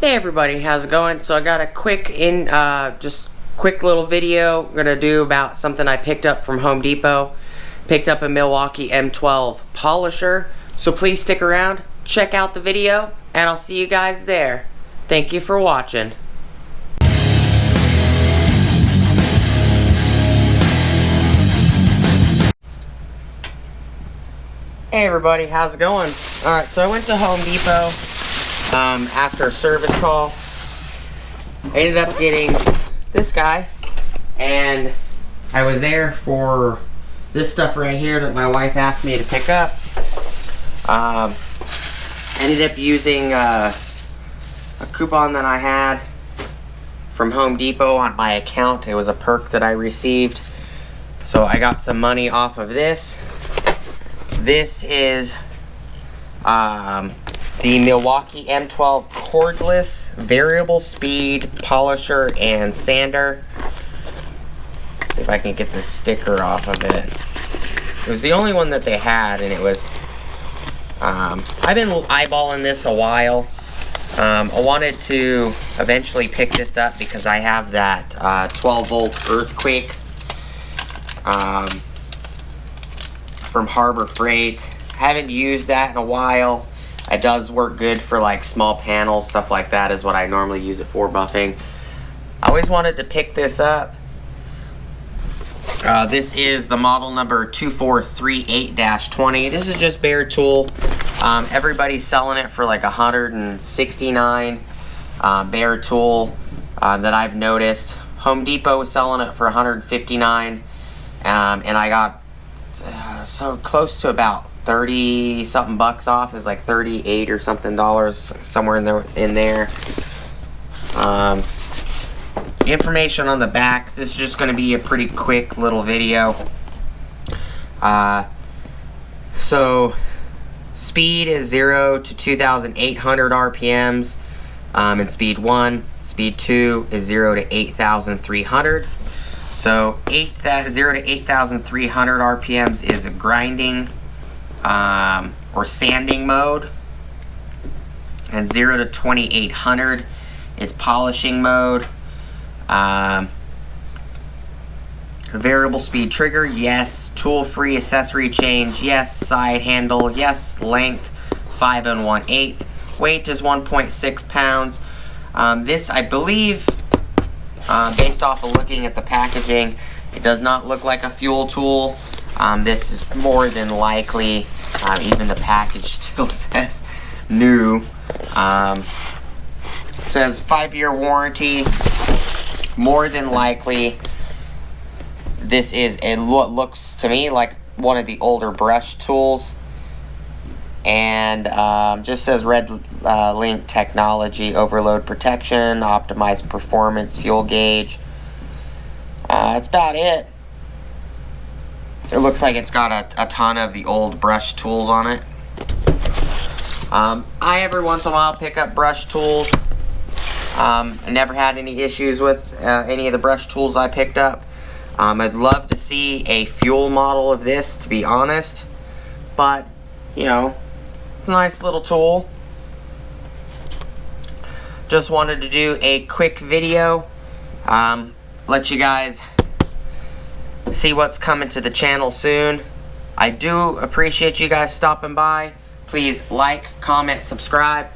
Hey everybody, how's it going? So I got a quick little video I'm gonna do about something I picked up from Home Depot. Picked up a Milwaukee M12 polisher. So please stick around, check out the video, and I'll see you guys there. Thank you for watching. Hey everybody, how's it going? Alright, so I went to Home Depot after a service call. I ended up getting this guy, and I was there for this stuff right here that my wife asked me to pick up. Ended up using a coupon that I had from Home Depot on my account. It was a perk that I received, so I got some money off of this. This is the Milwaukee M12 cordless variable speed polisher and sander. Let's see if I can get the sticker off of it. It was the only one that they had, and it was I've been eyeballing this a while. I wanted to eventually pick this up because I have that 12 volt earthquake from Harbor Freight. I haven't used that in a while. It does work good for like small panels, stuff like that is what I normally use it for, buffing. I always wanted to pick this up. This is the model number 2438-20. This is just bare tool. Everybody's selling it for like $169. Bare tool that I've noticed. Home Depot was selling it for $159, and I got so close to about 30 something bucks off. It was like 38 or something dollars, somewhere in there. Information on the back. This is just going to be a pretty quick little video. So speed is 0 to 2,800 RPMs, and speed 1. Speed 2 is 0 to 8,300. So 0 to 8,300 RPMs is a grinding or sanding mode, and 0 to 2,800 is polishing mode. Variable speed trigger, yes. Tool free accessory change, yes. Side handle, yes. Length 5 1/8. Weight is 1.6 pounds. This, I believe, based off of looking at the packaging, it does not look like a fuel tool. This is more than likely, even the package still says new. It says 5-year warranty. More than likely, this is what looks to me like one of the older brush tools. And just says red link technology, overload protection, optimized performance, fuel gauge. That's about it. It looks like it's got a ton of the old brush tools on it. I every once in a while pick up brush tools. I never had any issues with any of the brush tools I picked up. I'd love to see a fuel model of this, to be honest. But, you know, it's a nice little tool. Just wanted to do a quick video. Let you guys see what's coming to the channel soon. I do appreciate you guys stopping by. Please like, comment, subscribe.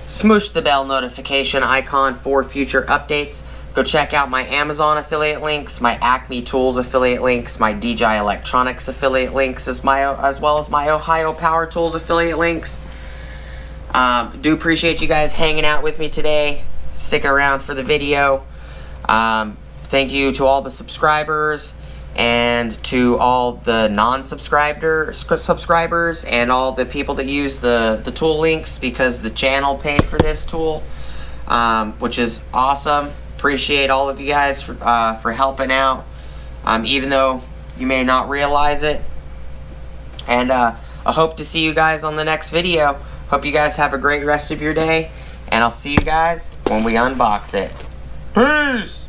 Smoosh the bell notification icon for future updates. Go check out my Amazon affiliate links, my Acme Tools affiliate links, my DJI Electronics affiliate links, as well as my Ohio Power Tools affiliate links. Do appreciate you guys hanging out with me today, sticking around for the video. Thank you to all the subscribers and to all the non-subscribers and all the people that use the tool links, because the channel paid for this tool, which is awesome. Appreciate all of you guys for helping out, even though you may not realize it. And I hope to see you guys on the next video. Hope you guys have a great rest of your day, and I'll see you guys when we unbox it. Peace!